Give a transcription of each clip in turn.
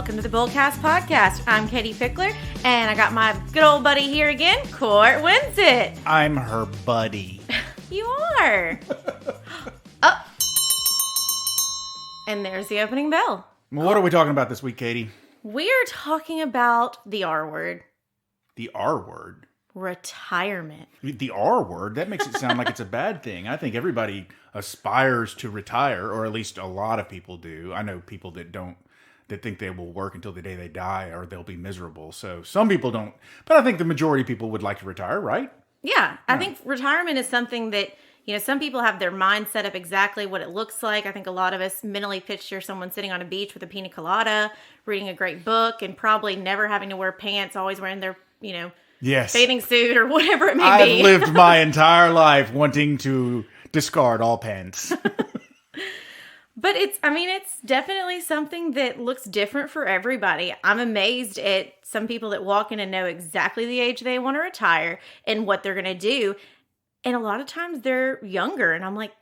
welcome to the Bullcast Podcast. I'm Katie Pickler, and I got my good old buddy here again, Court Winsett. I'm her buddy. You are. Oh. And there's the opening bell. What are we talking about this week, Katie? We're talking about the R word. The R word? Retirement. The R word? That makes it sound like it's a bad thing. I think everybody aspires to retire, or at least a lot of people do. I know people that don't, that think they will work until the day they die or they'll be miserable. So some people don't, but I think the majority of people would like to retire, right? Yeah. I think retirement is something that, you know, some people have their mind set up exactly what it looks like. I think a lot of us mentally picture someone sitting on a beach with a pina colada, reading a great book, and probably never having to wear pants, always wearing their, you know, bathing suit or whatever it may be. I've lived my entire life wanting to discard all pants. But it's definitely something that looks different for everybody. I'm amazed at some people that walk in and know exactly the age they want to retire and what they're going to do. And a lot of times they're younger. And I'm like,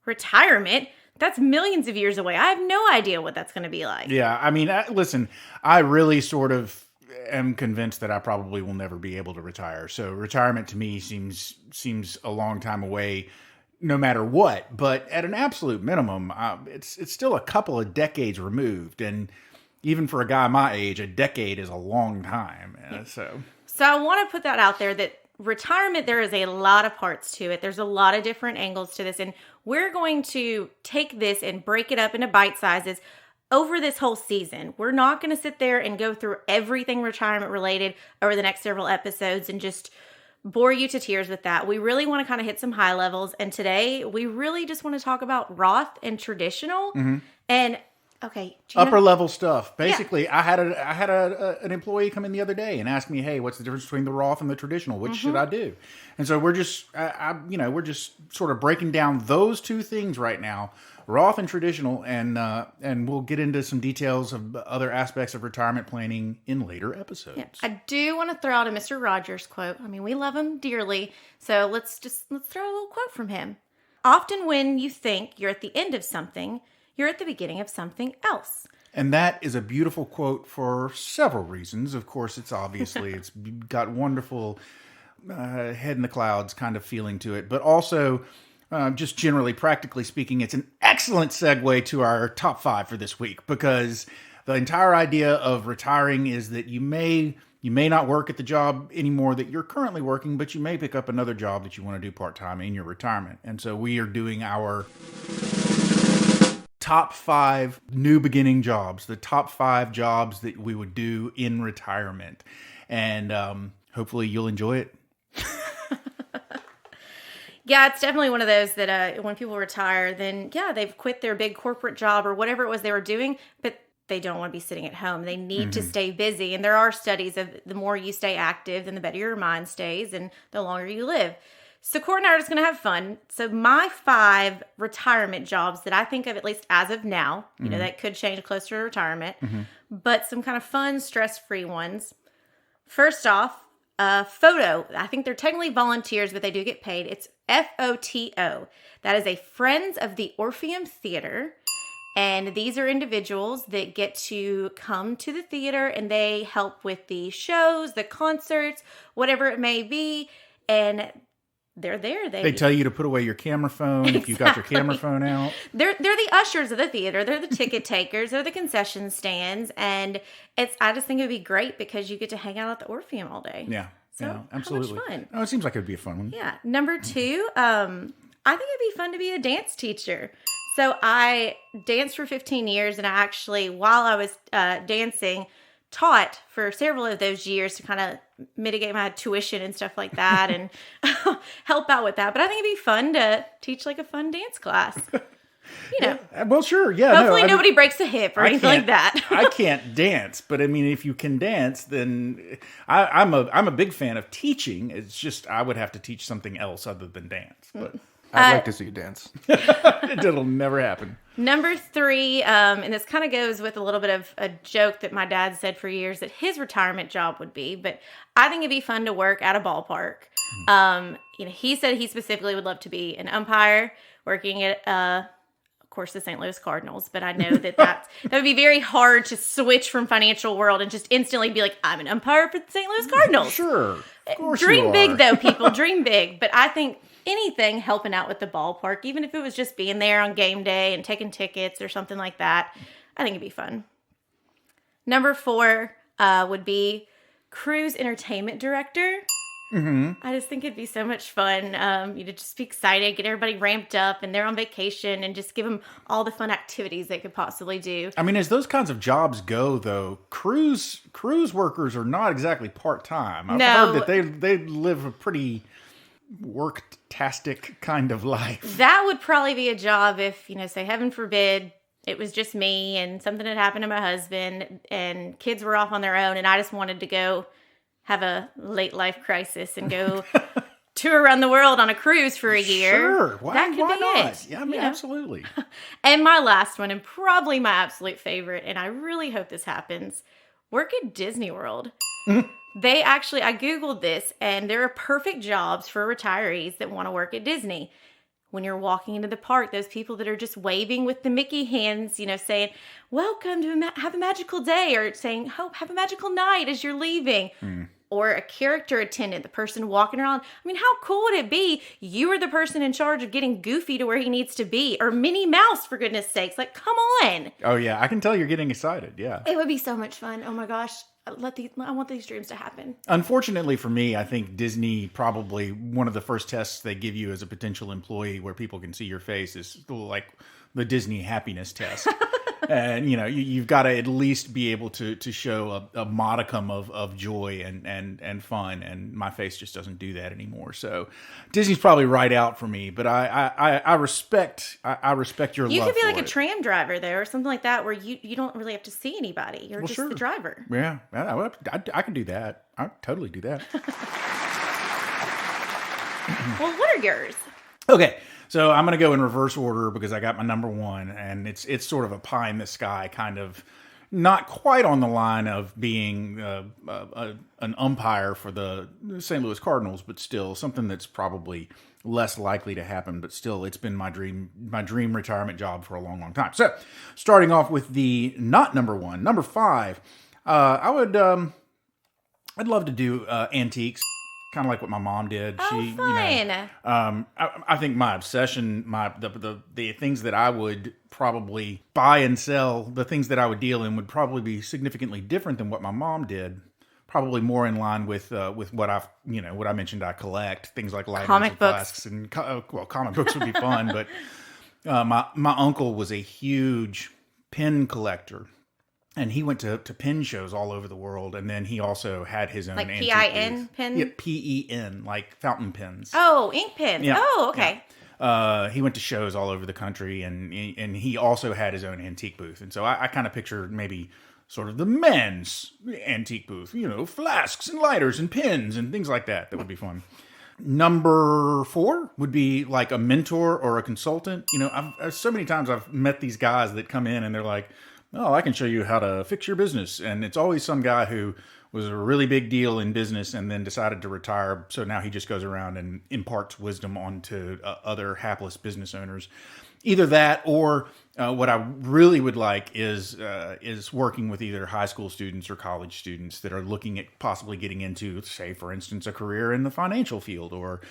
retirement? That's millions of years away. I have no idea what that's going to be like. Yeah, I mean, listen, I really sort of am convinced that I probably will never be able to retire. So retirement to me seems a long time away, no matter what. But at an absolute minimum, it's still a couple of decades removed, and even for a guy my age, a decade is a long time. So I want to put that out there that retirement, there is a lot of parts to it. There's a lot of different angles to this, and we're going to take this and break it up into bite sizes over this whole season. We're not going to sit there and go through everything retirement related over the next several episodes and just bore you to tears with that. We really want to kind of hit some high levels. And today we really just want to talk about Roth and Traditional. Mm-hmm. And okay, upper level stuff. Basically, yeah. I had an employee come in the other day and ask me, "Hey, what's the difference between the Roth and the Traditional? Which should I do?" And so we're just we're just sort of breaking down those two things right now, Roth and Traditional, and we'll get into some details of other aspects of retirement planning in later episodes. Yeah. I do want to throw out a Mr. Rogers quote. I mean, we love him dearly, so let's throw a little quote from him. Often when you think you're at the end of something, you're at the beginning of something else. And that is a beautiful quote for several reasons. Of course, it's got wonderful head in the clouds kind of feeling to it, but also just generally, practically speaking, it's an excellent segue to our top 5 for this week, because the entire idea of retiring is that you may not work at the job anymore that you're currently working, but you may pick up another job that you want to do part-time in your retirement. And so we are doing our top 5 new beginning jobs, the top 5 jobs that we would do in retirement. And hopefully you'll enjoy it. Yeah, it's definitely one of those that when people retire, then they've quit their big corporate job or whatever it was they were doing, but they don't want to be sitting at home. They need to stay busy. And there are studies of the more you stay active, then the better your mind stays and the longer you live. So Court and I are just going to have fun. So my 5 retirement jobs that I think of, at least as of now, you know, that could change closer to retirement, but some kind of fun, stress-free ones. First off, photo. I think they're technically volunteers, but they do get paid. It's FOTO. That is a Friends of the Orpheum Theater. And these are individuals that get to come to the theater and they help with the shows, the concerts, whatever it may be. And they're there. They tell you to put away your camera phone if you got your camera phone out. They're the ushers of the theater. They're the ticket takers. They're the concession stands. And I just think it would be great because you get to hang out at the Orpheum all day. Yeah. So yeah, absolutely. How much fun. Oh, it seems like it would be a fun one. Yeah. Number 2, I think it'd be fun to be a dance teacher. So I danced for 15 years, and I actually, while I was dancing, taught for several of those years to kind of mitigate my tuition and stuff like that and help out with that. But I think it'd be fun to teach like a fun dance class. You know. Yeah, well, sure. Yeah. Hopefully nobody breaks a hip or anything like that. I can't dance, but I mean, if you can dance, then I'm a big fan of teaching. It's just I would have to teach something else other than dance. But I'd like to see you dance. It'll never happen. Number 3, and this kind of goes with a little bit of a joke that my dad said for years that his retirement job would be, but I think it'd be fun to work at a ballpark. You know, he said he specifically would love to be an umpire, working at course, the St. Louis Cardinals, but I know that would be very hard to switch from financial world and just instantly be like, I'm an umpire for the St. Louis Cardinals. Sure. Of course Dream you big, are. though, people. Dream big. But I think anything helping out with the ballpark, even if it was just being there on game day and taking tickets or something like that, I think it'd be fun. Number 4 would be cruise entertainment director. I just think it'd be so much fun. You'd just be excited, get everybody ramped up, and they're on vacation, and just give them all the fun activities they could possibly do. I mean, as those kinds of jobs go, though, cruise workers are not exactly part-time. I've heard that they live a pretty work-tastic kind of life. That would probably be a job if, say, heaven forbid, it was just me and something had happened to my husband and kids were off on their own and I just wanted to go have a late life crisis and go tour around the world on a cruise for a year. Sure. Why not? It. Yeah, I mean, absolutely. And my last one, and probably my absolute favorite, and I really hope this happens, work at Disney World. They actually, I Googled this, and there are perfect jobs for retirees that want to work at Disney. When you're walking into the park, those people that are just waving with the Mickey hands, saying, welcome to have a magical day, or saying, hope, have a magical night as you're leaving. Or a character attendant, the person walking around. I mean, how cool would it be? You are the person in charge of getting Goofy to where he needs to be, or Minnie Mouse, for goodness sakes. Like, come on. Oh, yeah. I can tell you're getting excited. Yeah. It would be so much fun. Oh, my gosh. I want these dreams to happen. Unfortunately for me, I think Disney probably one of the first tests they give you as a potential employee where people can see your face is like the Disney happiness test. And, you've got to at least be able to show a modicum of joy and fun. And my face just doesn't do that anymore. So Disney's probably right out for me. But I respect your love for it. You could be like a tram driver there or something like that where you don't really have to see anybody. You're just the driver. Yeah, I can do that. I totally do that. Well, what are yours? Okay. So I'm going to go in reverse order because I got my number 1, and it's sort of a pie in the sky kind of, not quite on the line of being an umpire for the St. Louis Cardinals, but still something that's probably less likely to happen. But still, it's been my dream retirement job for a long, long time. So starting off with the not number 1, number 5, I'd love to do antiques. Kind of like what my mom did. Oh, fun. I think my obsession, the things that I would probably buy and sell, the things that I would deal in would probably be significantly different than what my mom did. Probably more in line with what what I mentioned I collect, things like lighters and flasks and comic books would be fun. But my uncle was a huge pen collector. And he went to pen shows all over the world, and then he also had his own like antique PIN booth. pen? Yeah, PEN, like fountain pens. Oh, ink pens. Yeah. Oh, okay. Yeah. He went to shows all over the country, and he also had his own antique booth. And so I kind of pictured maybe sort of the men's antique booth, flasks and lighters and pins and things like that. That would be fun. Number 4 would be like a mentor or a consultant. So many times I've met these guys that come in and they're like, oh, I can show you how to fix your business. And it's always some guy who was a really big deal in business and then decided to retire. So now he just goes around and imparts wisdom onto other hapless business owners. Either that or what I really would like is working with either high school students or college students that are looking at possibly getting into, say, for instance, a career in the financial field or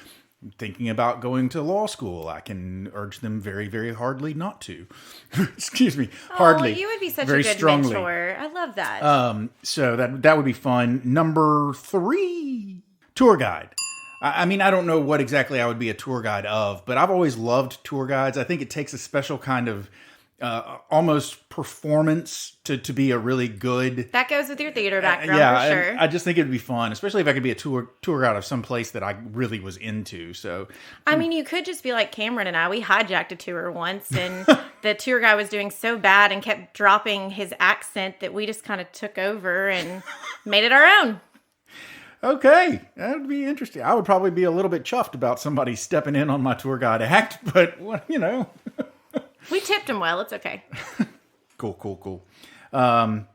thinking about going to law school. I can urge them very, very hardly not to. Excuse me. Hardly. Oh, you would be such very a good strongly. mentor. I love that. So that would be fun. Number 3, tour guide. I mean, I don't know what exactly I would be a tour guide of, but I've always loved tour guides. I think it takes a special kind of almost performance to be a really good. That goes with your theater background, for sure. I just think it'd be fun, especially if I could be a tour guide of some place that I really was into. So, I mean, you could just be like Cameron and I. We hijacked a tour once, and the tour guy was doing so bad and kept dropping his accent that we just kind of took over and made it our own. Okay, that would be interesting. I would probably be a little bit chuffed about somebody stepping in on my tour guide act, but We tipped him well. It's okay. Cool. Number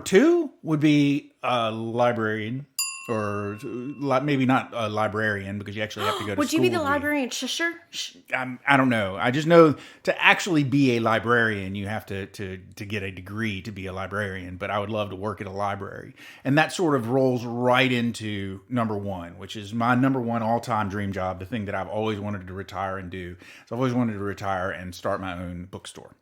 2 would be a librarian. or maybe not a librarian because you actually have to go to Would school. you be the librarian? Sure. I don't know. I just know to actually be a librarian, you have to get a degree to be a librarian. But I would love to work at a library. And that sort of rolls right into number one, which is my number one all-time dream job, the thing that I've always wanted to retire and do. So I've always wanted to retire and start my own bookstore.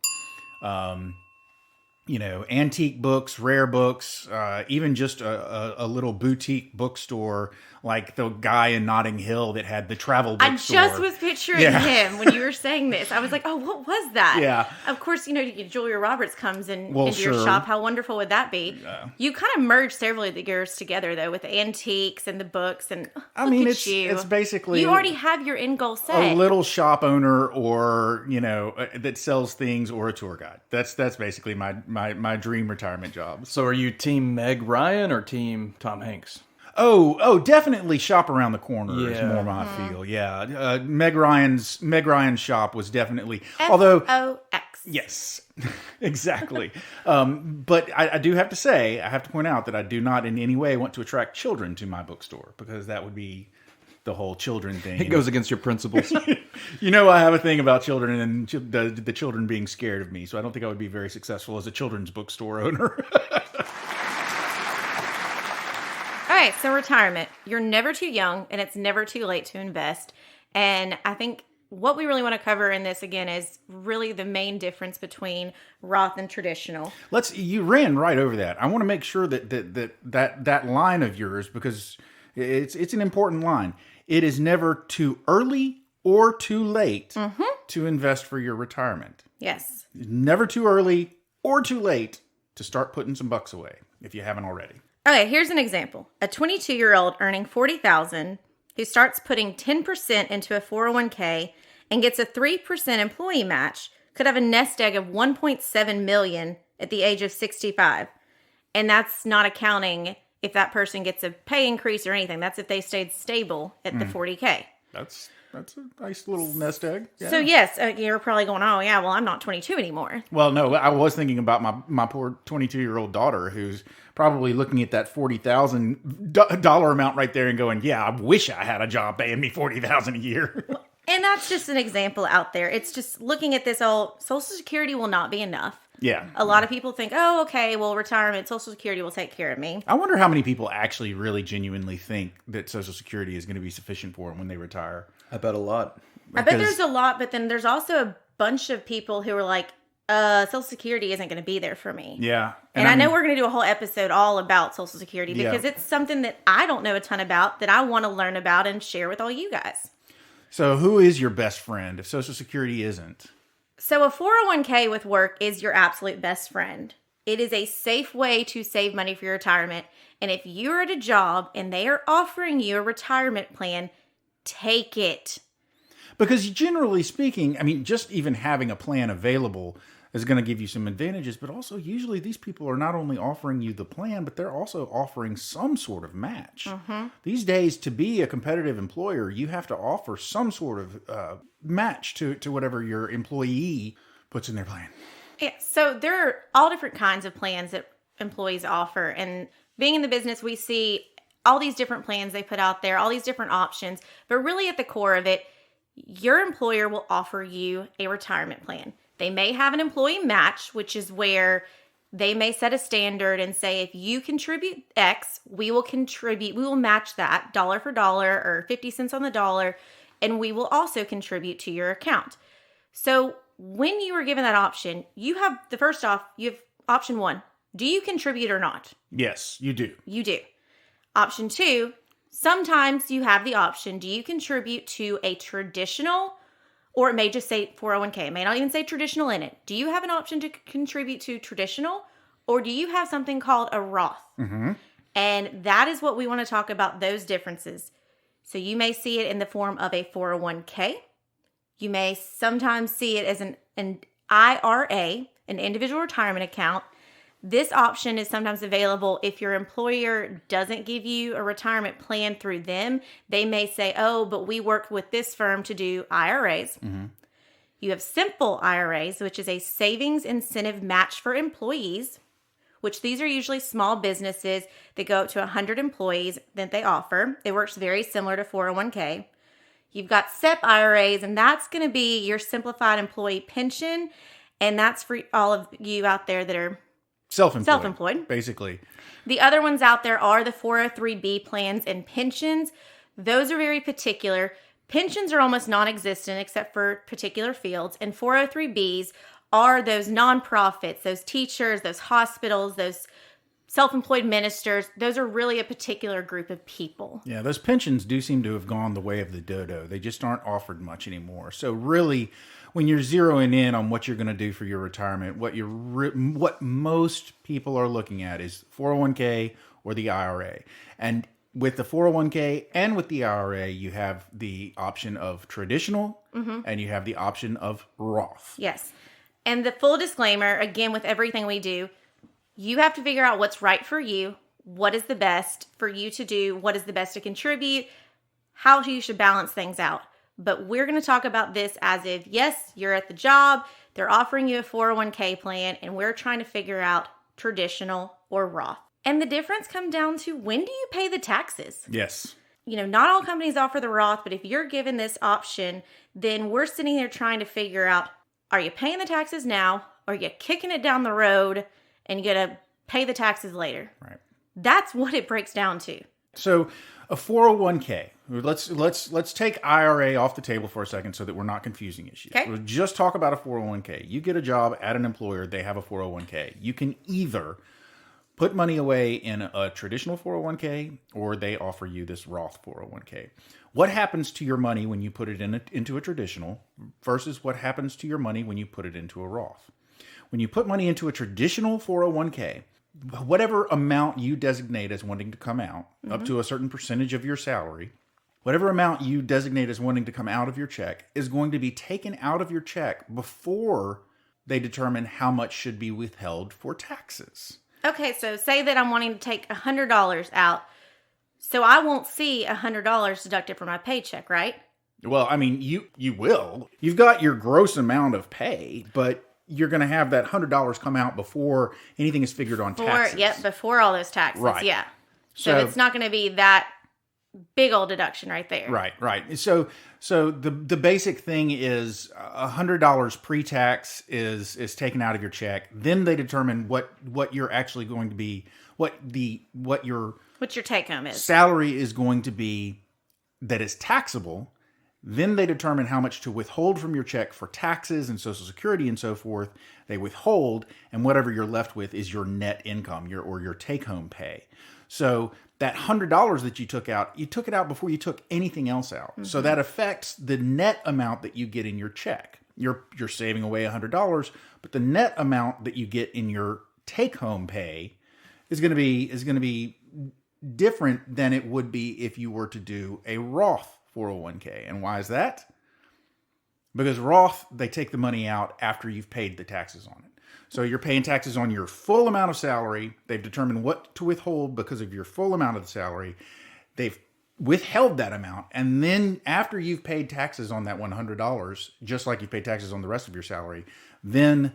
Antique books, rare books, even just a little boutique bookstore like the guy in Notting Hill that had the travel bookstore. I just was picturing him when you were saying this. I was like, oh, what was that? Yeah. Of course, Julia Roberts comes into sure. your shop. How wonderful would that be? You kind of merge several of the gears together, though, with the antiques and the books. And it's basically... You already have your end goal set. A little shop owner or, that sells things or a tour guide. That's basically my dream retirement job. So are you team Meg Ryan or team Tom Hanks? Oh, definitely shop around the corner is Yeah. more my feel. Yeah. Meg Ryan's shop was definitely, FOX. yes, exactly. But I do have to say, I have to point out that I do not in any way want to attract children to my bookstore because that would be the whole children thing. It goes against your principles. I have a thing about children and the children being scared of me. So I don't think I would be very successful as a children's bookstore owner. All right, so retirement. You're never too young, and it's never too late to invest. And I think what we really want to cover in this, again, is really the main difference between Roth and traditional. You ran right over that. I want to make sure that line of yours, because it's an important line. It is never too early or too late to invest for your retirement. Yes. Never too early or too late to start putting some bucks away if you haven't already. Okay, here's an example. A 22-year-old earning $40,000 who starts putting 10% into a 401k and gets a 3% employee match could have a nest egg of $1.7 million at the age of 65. And that's not accounting if that person gets a pay increase or anything. That's if they stayed stable at the 40K. That's a nice little nest egg. Yeah. So yes, you're probably going, oh yeah, well I'm not 22 anymore. Well, no, I was thinking about my poor 22-year-old daughter who's probably looking at that $40,000 amount right there and going, yeah, I wish I had a job paying me $40,000 a year. And that's just an example out there. It's just looking at this Social Security will not be enough. Yeah. A lot of people think, oh, okay, well, retirement, Social Security will take care of me. I wonder how many people actually really genuinely think that Social Security is going to be sufficient for them when they retire. I bet a lot. I bet there's a lot, but then there's also a bunch of people who are like, Social Security isn't going to be there for me. Yeah. And I know we're going to do a whole episode all about Social Security because it's something that I don't know a ton about that I want to learn about and share with all you guys. So who is your best friend if Social Security isn't? So a 401k with work is your absolute best friend. It is a safe way to save money for your retirement. And if you're at a job and they are offering you a retirement plan, take it. Because generally speaking, I mean, just even having a plan available is going to give you some advantages, but also usually these people are not only offering you the plan, but they're also offering some sort of match. These days, to be a competitive employer, you have to offer some sort of match to whatever your employee puts in their plan. Yeah, so there are all different kinds of plans that employees offer. And being in the business, we see all these different plans they put out there, all these different options. But really at the core of it, your employer will offer you a retirement plan. They may have an employee match, which is where they may set a standard and say, if you contribute X, we will match that dollar for dollar or 50 cents on the dollar, and we will also contribute to your account. So when you are given that option, you have option one. Do you contribute or not? Yes, you do. You do. Option two, sometimes you have the option, do you contribute to a traditional, or it may just say 401k. It may not even say traditional in it. Do you have an option to contribute to traditional, or do you have something called a Roth? And that is what we want to talk about, those differences. So you may see it in the form of a 401k. You may sometimes see it as an IRA, an individual retirement account. This option is sometimes available if your employer doesn't give you a retirement plan through them. They may say, oh, but we work with this firm to do IRAs. You have simple IRAs, which is a savings incentive match for employees, which these are usually small businesses that go up to 100 employees that they offer. It works very similar to 401k. You've got SEP IRAs, and that's going to be your simplified employee pension, and that's for all of you out there that are self-employed. Basically. The other ones out there are the 403b plans and pensions. Those are very particular. Pensions are almost non-existent except for particular fields, and 403bs are those nonprofits, those teachers, those hospitals, those self-employed ministers. Those are really a particular group of people. Yeah, those pensions do seem to have gone the way of the dodo. They just aren't offered much anymore. So really, when you're zeroing in on what you're going to do for your retirement, what most people are looking at is 401k or the IRA. And with the 401k and with the IRA, you have the option of traditional and you have the option of Roth. Yes. And the full disclaimer, again, with everything we do, you have to figure out what's right for you, what is the best for you to do, what is the best to contribute, how you should balance things out. But we're going to talk about this as if, yes, you're at the job, they're offering you a 401k plan, and we're trying to figure out traditional or Roth. And the difference comes down to, when do you pay the taxes? Yes. Not all companies offer the Roth, but if you're given this option, then we're sitting there trying to figure out, are you paying the taxes now, or are you kicking it down the road and you're going to pay the taxes later? Right. That's what it breaks down to. So a 401k, let's take IRA off the table for a second so that we're not confusing issues. Okay. We'll just talk about a 401k. You get a job at an employer, they have a 401k. You can either put money away in a traditional 401k, or they offer you this Roth 401k. What happens to your money when you put it into a traditional versus what happens to your money when you put it into a Roth? When you put money into a traditional 401k, whatever amount you designate as wanting to come out, up to a certain percentage of your salary, whatever amount you designate as wanting to come out of your check is going to be taken out of your check before they determine how much should be withheld for taxes. Okay, so say that I'm wanting to take $100 out. So I won't see $100 deducted from my paycheck, right? Well, I mean, you will. You've got your gross amount of pay, but you're going to have that $100 come out before anything is figured on taxes. Yep, before all those taxes, Right. yeah. So it's not going to be that big old deduction right there. Right. So the basic thing is $100 pre-tax is taken out of your check. Then they determine what you're actually going to be, what your take home is. salary is going to be that is taxable. Then they determine how much to withhold from your check for taxes and Social Security and so forth. They withhold, and whatever you're left with is your net income, your take-home pay. So that $100 that you took it out before you took anything else out. Mm-hmm. So that affects the net amount that you get in your check. You're saving away $100, but the net amount that you get in your take-home pay is going to be different than it would be if you were to do a Roth 401k. And why is that? Because Roth, they take the money out after you've paid the taxes on it. So you're paying taxes on your full amount of salary. They've determined what to withhold because of your full amount of the salary. They've withheld that amount. And then after you've paid taxes on that $100, just like you paid taxes on the rest of your salary, then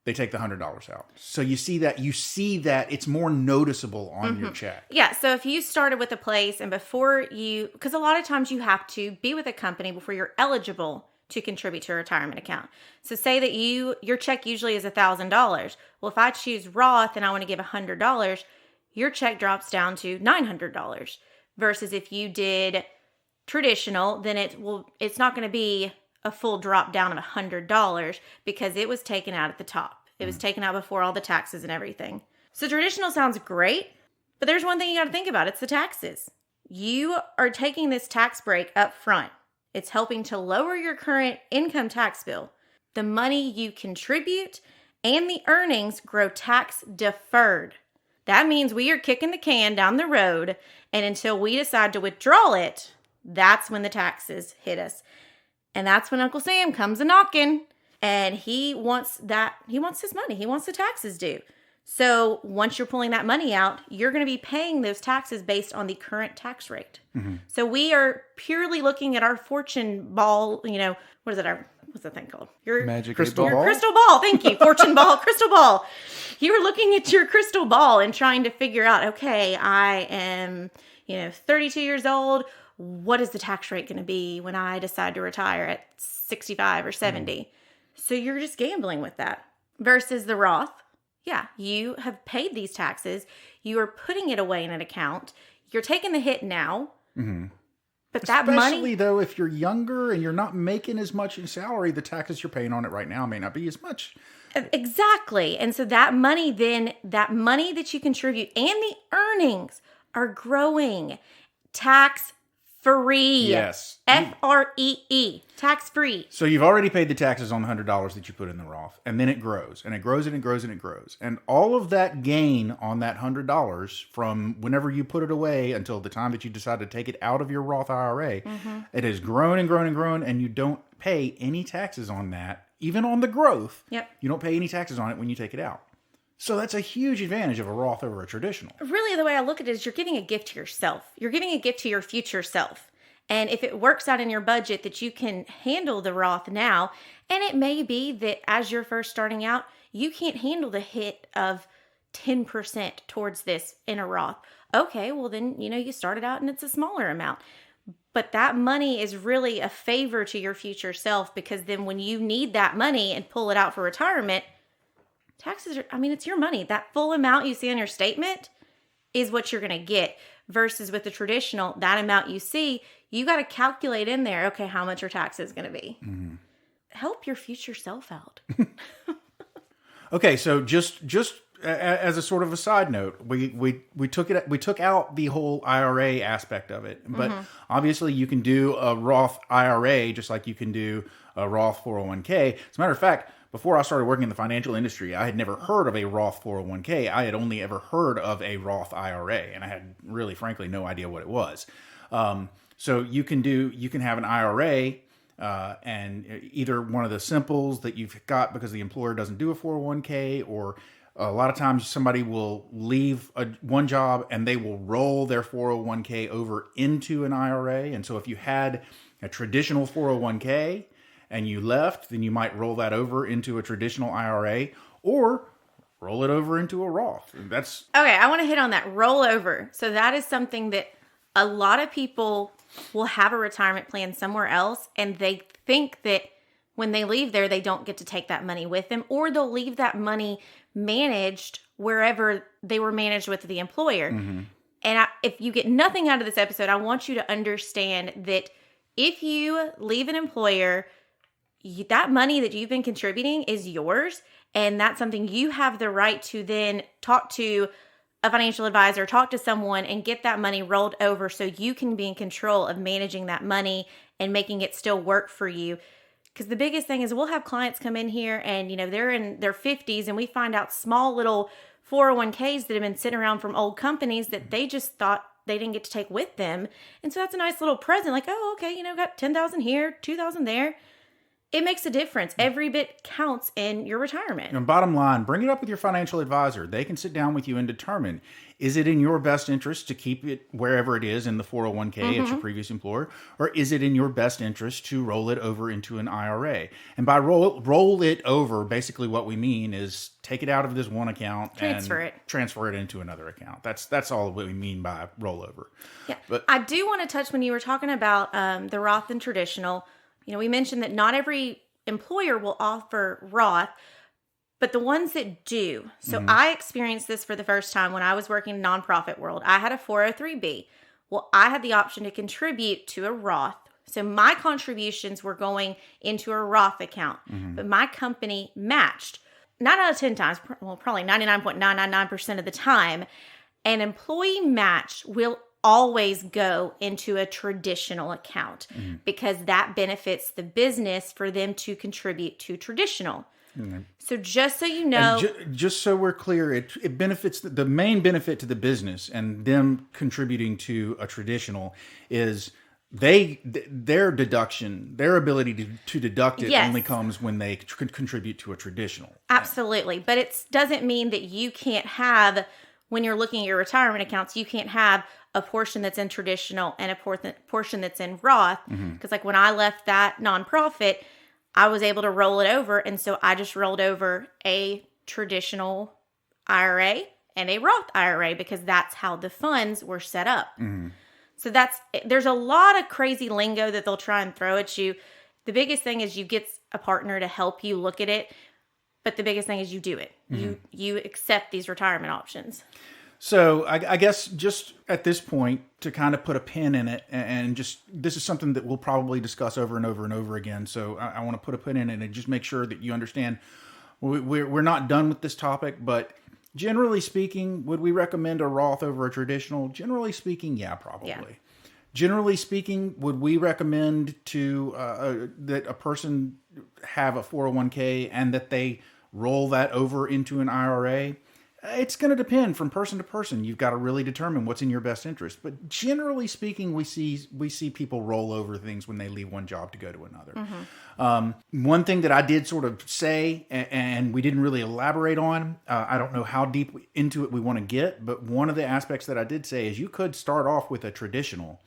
they take the $100 out. So you see that it's more noticeable on your check. Yeah. So if you started with a place and because a lot of times you have to be with a company before you're eligible to contribute to a retirement account. So say that your check usually is $1,000. Well, if I choose Roth and I want to give $100, your check drops down to $900. Versus if you did traditional, then it's not going to be a full drop down of $100 because it was taken out at the top. It was taken out before all the taxes and everything. So traditional sounds great, but there's one thing you got to think about. It's the taxes. You are taking this tax break up front. It's helping to lower your current income tax bill. The money you contribute and the earnings grow tax deferred. That means we are kicking the can down the road, and until we decide to withdraw it, that's when the taxes hit us. And that's when Uncle Sam comes a-knocking, and he wants his money. He wants the taxes due. So once you're pulling that money out, you're going to be paying those taxes based on the current tax rate. Mm-hmm. So we are purely looking at our fortune ball, what is it, our what's that thing called? Your Magic Crystal 8 ball? crystal ball. Thank you. Fortune ball, crystal ball. You were looking at your crystal ball and trying to figure out, okay, I am, 32 years old. What is the tax rate going to be when I decide to retire at 65 or 70? So you're just gambling with that versus the Roth. Yeah, you have paid these taxes. You are putting it away in an account. You're taking the hit now. But that money... Especially, though, if you're younger and you're not making as much in salary, the taxes you're paying on it right now may not be as much. Exactly. And so that money that you contribute and the earnings are growing. Tax free. Yes. FREE. Tax free. So you've already paid the taxes on the $100 that you put in the Roth, and then it grows, and it grows, and it grows, and it grows. And all of that gain on that $100 from whenever you put it away until the time that you decide to take it out of your Roth IRA, it has grown and grown and grown, and you don't pay any taxes on that, even on the growth. Yep. You don't pay any taxes on it when you take it out. So that's a huge advantage of a Roth over a traditional. Really, the way I look at it is you're giving a gift to yourself. You're giving a gift to your future self. And if it works out in your budget that you can handle the Roth now, and it may be that as you're first starting out, you can't handle the hit of 10% towards this in a Roth. Okay, well then, you started out and it's a smaller amount. But that money is really a favor to your future self, because then when you need that money and pull it out for retirement, taxes are, it's your money. That full amount you see on your statement is what you're going to get. Versus with the traditional, that amount you see, you got to calculate in there, okay, how much your tax is going to be. Help your future self out. Okay, so just as a sort of a side note, we took out the whole IRA aspect of it, but obviously you can do a Roth IRA just like you can do a Roth 401k. As a matter of fact, before I started working in the financial industry, I had never heard of a Roth 401k. I had only ever heard of a Roth IRA, and I had really, frankly, no idea what it was. So you can have an IRA, and either one of the simples that you've got because the employer doesn't do a 401k, or a lot of times somebody will leave one job and they will roll their 401k over into an IRA. And so if you had a traditional 401k and you left, then you might roll that over into a traditional IRA or roll it over into a Roth. That's okay. I want to hit on that rollover. So that is something that a lot of people will have a retirement plan somewhere else, and they think that when they leave there, they don't get to take that money with them, or they'll leave that money managed wherever they were managed with the employer. And if you get nothing out of this episode, I want you to understand that if you leave an employer, that money that you've been contributing is yours, and that's something you have the right to then talk to a financial advisor, talk to someone, and get that money rolled over so you can be in control of managing that money and making it still work for you. Because the biggest thing is we'll have clients come in here and, they're in their 50s, and we find out small little 401ks that have been sitting around from old companies that they just thought they didn't get to take with them. And so that's a nice little present. Like, oh, okay, got 10,000 here, 2,000 there. It makes a difference. Every bit counts in your retirement. And bottom line, bring it up with your financial advisor. They can sit down with you and determine, is it in your best interest to keep it wherever it is in the 401k at your previous employer, or is it in your best interest to roll it over into an IRA? And by roll it over, basically what we mean is take it out of this one account and transfer it into another account. That's all what we mean by rollover. Yeah, but I do want to touch when you were talking about the Roth and Traditional. We mentioned that not every employer will offer Roth, but the ones that do. So I experienced this for the first time when I was working in the nonprofit world. I had a 403B. Well, I had the option to contribute to a Roth. So my contributions were going into a Roth account, but my company matched 9 out of 10 times, well, probably 99.999% of the time, an employee match will always go into a traditional account because that benefits the business for them to contribute to traditional. So just so you know, just so we're clear, it benefits the main benefit to the business and them contributing to a traditional is their deduction, their ability to deduct it only comes when they contribute to a traditional. Absolutely. But it doesn't mean that you can't have, when you're looking at your retirement accounts, you can't have a portion that's in traditional and a portion that's in Roth. Because like when I left that nonprofit, I was able to roll it over. And so I just rolled over a traditional IRA and a Roth IRA because that's how the funds were set up. So there's a lot of crazy lingo that they'll try and throw at you. The biggest thing is you get a partner to help you look at it. But the biggest thing is you do it. You accept these retirement options. So I guess just at this point to kind of put a pin in it and just, this is something that we'll probably discuss over and over and over again. So I want to put a pin in it and just make sure that you understand we're not done with this topic, but generally speaking, would we recommend a Roth over a traditional? Generally speaking, yeah, probably. Yeah. Generally speaking, would we recommend that a person have a 401k and that they roll that over into an IRA? It's going to depend from person to person. You've got to really determine what's in your best interest. But generally speaking, we see people roll over things when they leave one job to go to another. One thing that I did sort of say, and we didn't really elaborate on, I don't know how deep into it we want to get, but one of the aspects that I did say is you could start off with a traditional,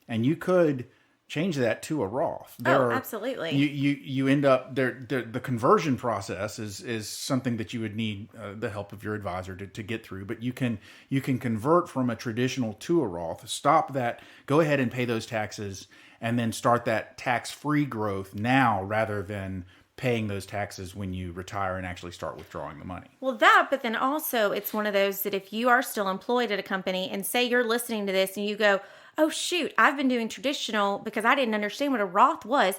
and you could change that to a Roth. Absolutely. You end up there. The conversion process is something that you would need the help of your advisor to get through. But you can convert from a traditional to a Roth. Stop that. Go ahead and pay those taxes, and then start that tax-free growth now rather than paying those taxes when you retire and actually start withdrawing the money. Well, but then also it's one of those that if you are still employed at a company and say you're listening to this and you go, oh, shoot, I've been doing traditional because I didn't understand what a Roth was.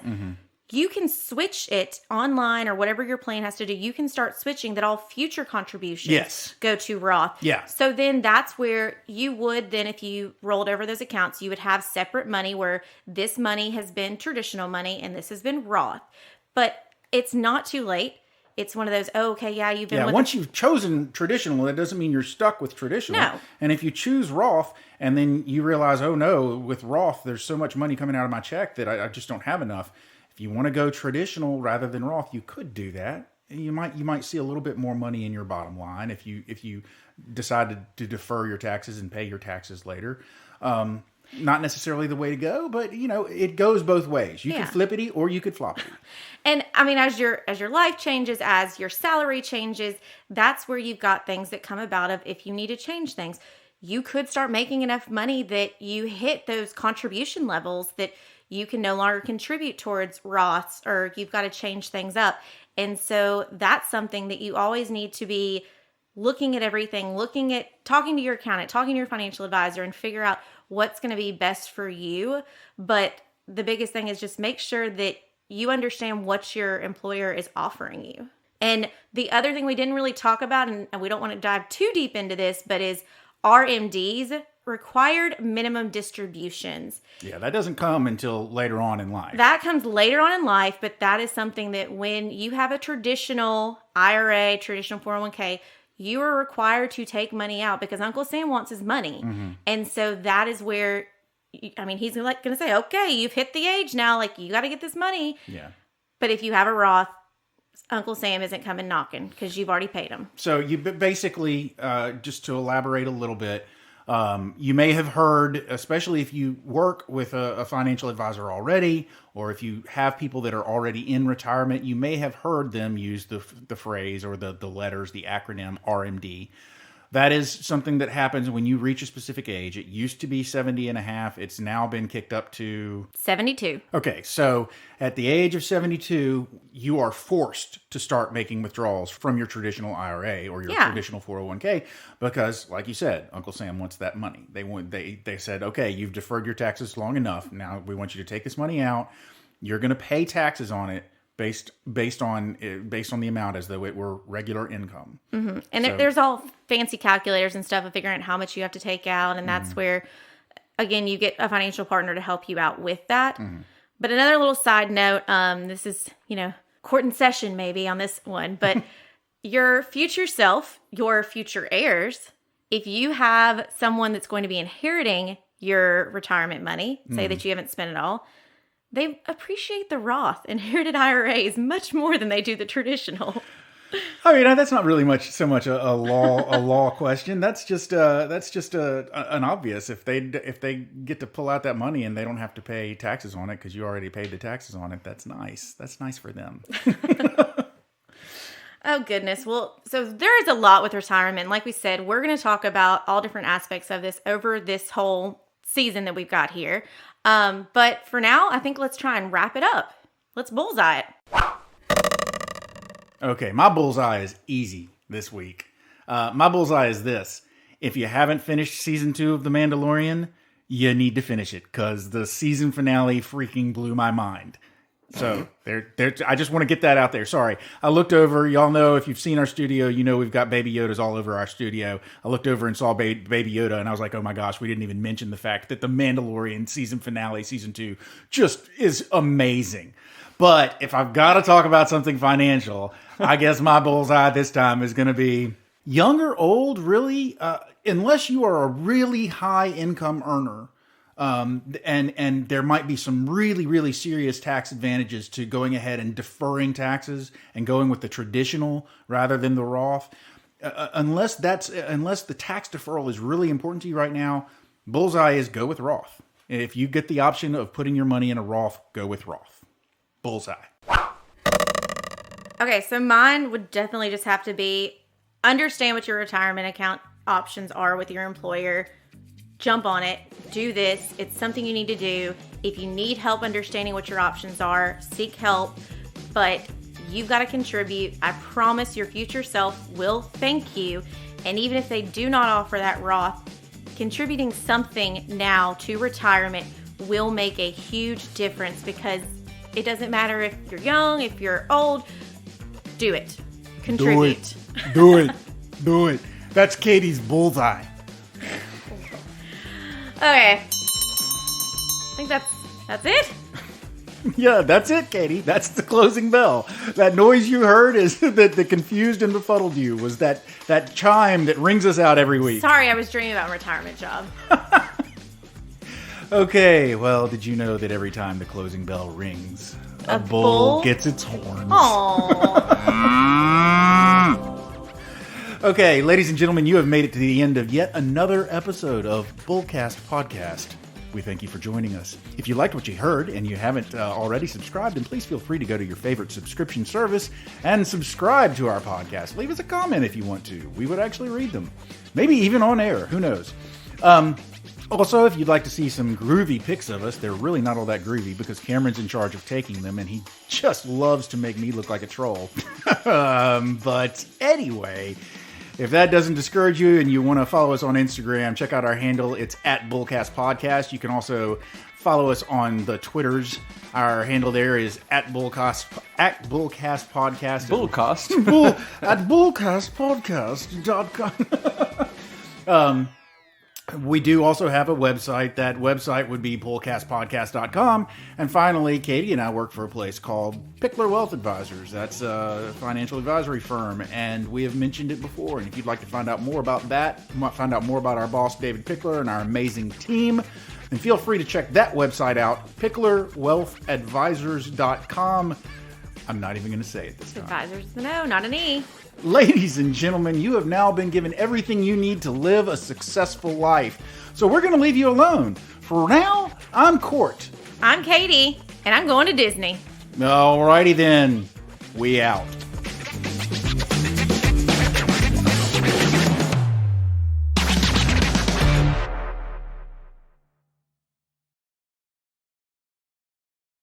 You can switch it online or whatever your plan has to do. You can start switching that all future contributions go to Roth. Yeah. So then that's where you would then, if you rolled over those accounts, you would have separate money where this money has been traditional money and this has been Roth. But it's not too late. It's one of those, you've been once you've chosen traditional, that doesn't mean you're stuck with traditional. No. And if you choose Roth and then you realize, oh no, with Roth, there's so much money coming out of my check that I just don't have enough. If you want to go traditional rather than Roth, you could do that. You might see a little bit more money in your bottom line if you decided to defer your taxes and pay your taxes later. Not necessarily the way to go, but it goes both ways. You could flippity or you could floppity. And I mean, as your life changes, as your salary changes, that's where you've got things that come about of if you need to change things. You could start making enough money that you hit those contribution levels that you can no longer contribute towards Roths, or you've got to change things up. And so that's something that you always need to be looking at everything, talking to your accountant, talking to your financial advisor, and figure out what's going to be best for you. But the biggest thing is just make sure that you understand what your employer is offering you. And the other thing we didn't really talk about, and we don't want to dive too deep into this, but is RMDs, required minimum distributions. Yeah, that doesn't come until later on in life. That comes later on in life, but that is something that when you have a traditional IRA, traditional 401k, you are required to take money out because Uncle Sam wants his money. And so that is where, he's going to say, okay, you've hit the age now, you got to get this money. Yeah. But if you have a Roth, Uncle Sam isn't coming knocking because you've already paid him. So you basically, just to elaborate a little bit, you may have heard, especially if you work with a financial advisor already, or if you have people that are already in retirement, you may have heard them use the phrase or the letters, the acronym RMD. That is something that happens when you reach a specific age. It used to be 70 and a half. It's now been kicked up to 72. Okay, so at the age of 72, you are forced to start making withdrawals from your traditional IRA or your traditional 401k because, like you said, Uncle Sam wants that money. They said, okay, you've deferred your taxes long enough. Now we want you to take this money out. You're going to pay taxes on it based on the amount as though it were regular income. Mm-hmm. And there's all fancy calculators and stuff of figuring out how much you have to take out. And that's where, again, you get a financial partner to help you out with that. Mm-hmm. But another little side note, this is, court in session maybe on this one, but your future self, your future heirs, if you have someone that's going to be inheriting your retirement money, say that you haven't spent it all, they appreciate the Roth inherited IRAs much more than they do the traditional. I mean, that's not really so much a law question. That's just an obvious. If they get to pull out that money and they don't have to pay taxes on it because you already paid the taxes on it, that's nice. That's nice for them. Oh, goodness. Well, so there is a lot with retirement. Like we said, we're going to talk about all different aspects of this over this whole season that we've got here. But for now, I think let's try and wrap it up. Let's bullseye it. Okay, my bullseye is easy this week. My bullseye is this. If you haven't finished season 2 of The Mandalorian, you need to finish it because the season finale freaking blew my mind. So I just want to get that out there. Sorry. I looked over. Y'all know if you've seen our studio, you know we've got Baby Yodas all over our studio. I looked over and saw Baby Yoda, and I was like, oh my gosh, we didn't even mention the fact that The Mandalorian season finale, season 2, just is amazing. But if I've got to talk about something financial, I guess my bullseye this time is going to be young or old, really, unless you are a really high income earner. And there might be some really, really serious tax advantages to going ahead and deferring taxes and going with the traditional rather than the Roth. Unless the tax deferral is really important to you right now, bullseye is go with Roth. If you get the option of putting your money in a Roth, go with Roth. Bullseye. Okay, so mine would definitely just have to be understand what your retirement account options are with your employer. Jump on it. Do this. It's something you need to do. If you need help understanding what your options are, seek help. But you've got to contribute. I promise your future self will thank you. And even if they do not offer that Roth, contributing something now to retirement will make a huge difference because it doesn't matter if you're young, if you're old. Do it. Contribute. Do it. Do it. That's Katie's bullseye. Okay. I think that's it. Yeah, that's it, Katie. That's the closing bell. That noise you heard is that confused and befuddled you was that chime that rings us out every week. Sorry, I was dreaming about a retirement job. Okay, well, did you know that every time the closing bell rings, a bull gets its horns? Aww. Okay, ladies and gentlemen, you have made it to the end of yet another episode of Bullcast Podcast. We thank you for joining us. If you liked what you heard and you haven't already subscribed, then please feel free to go to your favorite subscription service and subscribe to our podcast. Leave us a comment if you want to. We would actually read them. Maybe even on air. Who knows? Also, if you'd like to see some groovy pics of us, they're really not all that groovy because Cameron's in charge of taking them and he just loves to make me look like a troll. But anyway, if that doesn't discourage you and you want to follow us on Instagram, check out our handle. It's @Bullcast Podcast. You can also follow us on the Twitters. Our handle there is @Bullcast Podcast. Bullcast. At bullcastpodcast.com. We do also have a website. That website would be bullcastpodcast.com. And finally, Katie and I work for a place called Pickler Wealth Advisors. That's a financial advisory firm, and we have mentioned it before. And if you'd like to find out more about that, find out more about our boss, David Pickler, and our amazing team, then feel free to check that website out, picklerwealthadvisors.com. I'm not even going to say it this time. Advisors, no, not an E. Ladies and gentlemen, you have now been given everything you need to live a successful life. So we're going to leave you alone. For now, I'm Court. I'm Katie, and I'm going to Disney. Alrighty then. We out.